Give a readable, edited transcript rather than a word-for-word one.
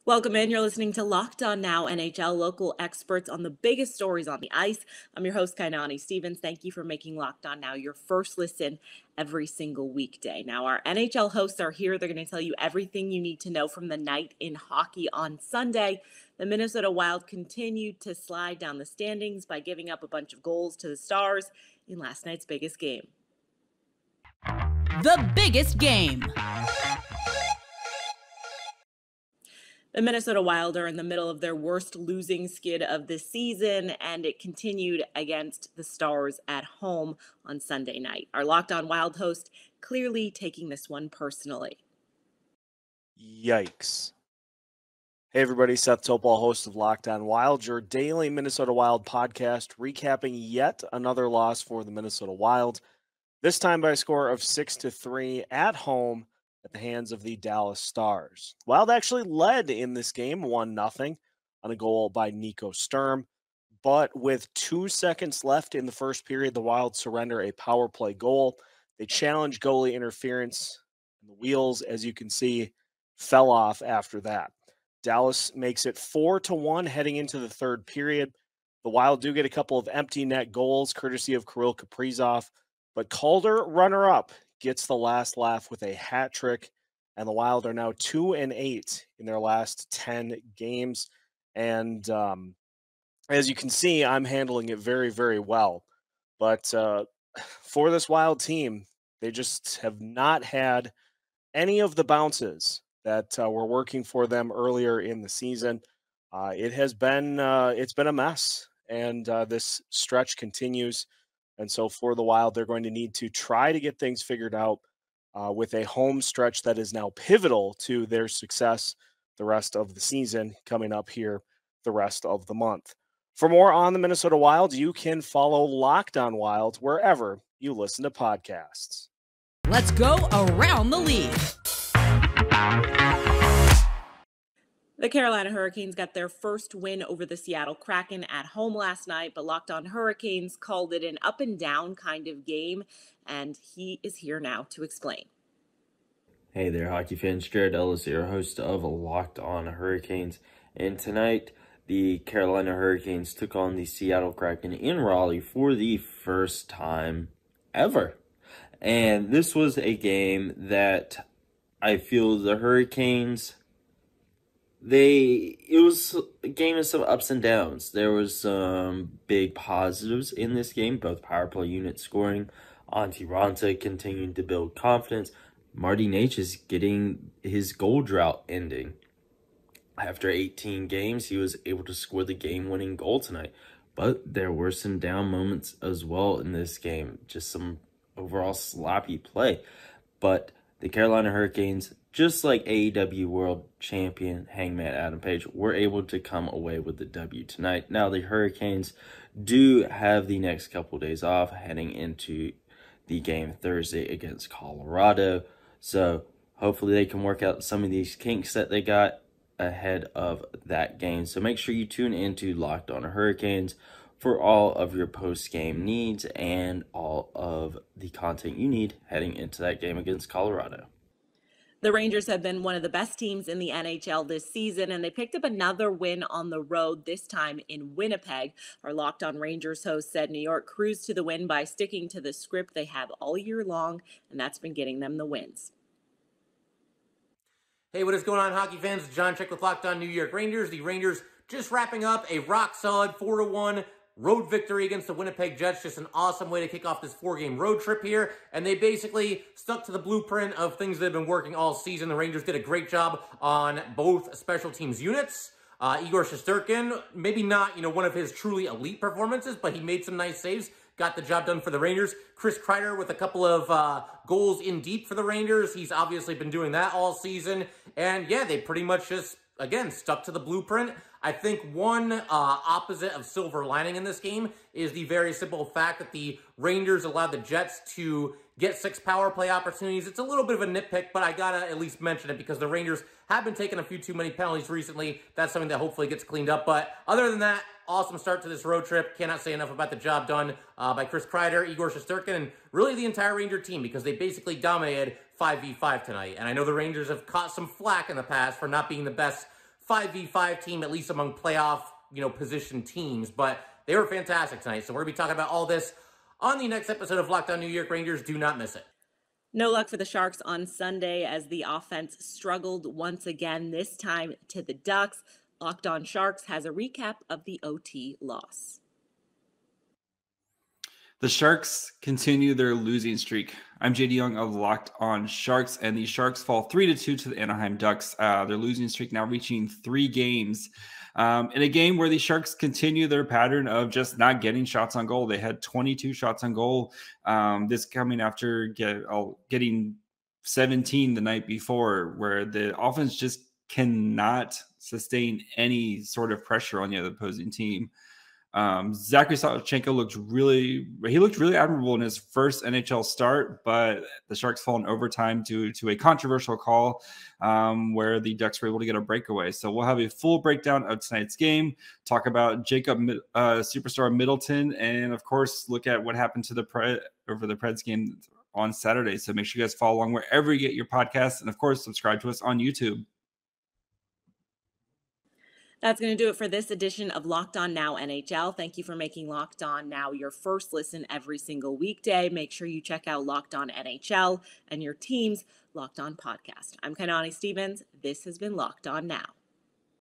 Welcome in. You're listening to Locked On Now NHL, local experts on the biggest stories on the ice. I'm your host, Kainani Stevens. Thank you for making Locked On Now your first listen every single weekday. Now, our NHL hosts are here. They're going to tell you everything you need to know from the night in hockey on Sunday. The Minnesota Wild continued to slide down the standings by giving up a bunch of goals to the Stars in last night's biggest game. The biggest game. The Minnesota Wild are in the middle of their worst losing skid of the season, and it continued against the Stars at home on Sunday night. Our Locked On Wild host clearly taking this one personally. Yikes. Hey everybody, Seth Topol, host of Locked On Wild, your daily Minnesota Wild podcast, recapping yet another loss for the Minnesota Wild, this time by a score of 6-3 at home at the hands of the Dallas Stars. Wild actually led in this game 1-0 on a goal by Nico Sturm, but with 2 seconds left in the first period, the Wild surrender a power play goal. They challenge goalie interference, and the wheels, as you can see, fell off after that. Dallas makes it 4-1 heading into the third period. The Wild do get a couple of empty net goals, courtesy of Kirill Kaprizov, but Calder, runner-up, gets the last laugh with a hat trick, and the Wild are now 2-8 in their last 10 games. And as you can see, I'm handling it very, very well. But for this Wild team, they just have not had any of the bounces that were working for them earlier in the season. It's been a mess, and this stretch continues. And so for the Wild, they're going to need to try to get things figured out with a home stretch that is now pivotal to their success the rest of the season coming up here the rest of the month. For more on the Minnesota Wild, you can follow Locked On Wild wherever you listen to podcasts. Let's go around the league. The Carolina Hurricanes got their first win over the Seattle Kraken at home last night, but Locked On Hurricanes called it an up and down kind of game, and he is here now to explain. Hey there, hockey fans. Jared Ellis here, host of Locked On Hurricanes. And tonight, the Carolina Hurricanes took on the Seattle Kraken in Raleigh for the first time ever. And this was a game that I feel the Hurricanes, it was a game of some ups and downs. There was some big positives in this game, both power play units scoring, Antti Raanta continuing to build confidence, Marty Necas getting his goal drought ending. After 18 games, he was able to score the game-winning goal tonight. But there were some down moments as well in this game, just some overall sloppy play. But the Carolina Hurricanes, just like AEW World Champion Hangman Adam Page, were able to come away with the W tonight. Now, the Hurricanes do have the next couple days off heading into the game Thursday against Colorado. So, hopefully they can work out some of these kinks that they got ahead of that game. So, make sure you tune into Locked On Hurricanes for all of your post-game needs and all of the content you need heading into that game against Colorado. The Rangers have been one of the best teams in the NHL this season, and they picked up another win on the road, this time in Winnipeg. Our Locked On Rangers host said New York cruised to the win by sticking to the script they have all year long, and that's been getting them the wins. Hey, what is going on, hockey fans? John Chick with Locked On New York Rangers. The Rangers just wrapping up a rock-solid 4-1 road victory against the Winnipeg Jets. Just an awesome way to kick off this 4-game road trip here. And they basically stuck to the blueprint of things that have been working all season. The Rangers did a great job on both special teams units. Igor Shesterkin, maybe not, one of his truly elite performances, but he made some nice saves. Got the job done for the Rangers. Chris Kreider with a couple of goals in deep for the Rangers. He's obviously been doing that all season. And yeah, they pretty much just, again, stuck to the blueprint. I think one opposite of silver lining in this game is the very simple fact that the Rangers allowed the Jets to get 6 power play opportunities. It's a little bit of a nitpick, but I gotta at least mention it because the Rangers have been taking a few too many penalties recently. That's something that hopefully gets cleaned up. But other than that, awesome start to this road trip. Cannot say enough about the job done by Chris Kreider, Igor Shesterkin, and really the entire Ranger team because they basically dominated 5v5 tonight. And I know the Rangers have caught some flack in the past for not being the best 5v5 team, at least among playoff, position teams. But they were fantastic tonight. So we're going to be talking about all this on the next episode of Locked On New York Rangers. Do not miss it. No luck for the Sharks on Sunday as the offense struggled once again, this time to the Ducks. Locked On Sharks has a recap of the OT loss. The Sharks continue their losing streak. I'm JD Young of Locked On Sharks, and the Sharks fall 3-2 to the Anaheim Ducks. Their losing streak now reaching 3 games. In a game where the Sharks continue their pattern of just not getting shots on goal. They had 22 shots on goal. This coming after getting 17 the night before, where the offense just cannot sustain any sort of pressure on the other opposing team. Zachary Sawchenko looked really admirable in his first NHL start, but the Sharks fall in overtime due to a controversial call where the Ducks were able to get a breakaway. So we'll have a full breakdown of tonight's game, talk about Jacob superstar Middleton, and of course look at what happened to the Preds game on Saturday. So make sure you guys follow along wherever you get your podcasts, and of course subscribe to us on YouTube. That's going to do it for this edition of Locked On Now NHL. Thank you for making Locked On Now your first listen every single weekday. Make sure you check out Locked On NHL and your team's Locked On podcast. I'm Kainani Stevens. This has been Locked On Now.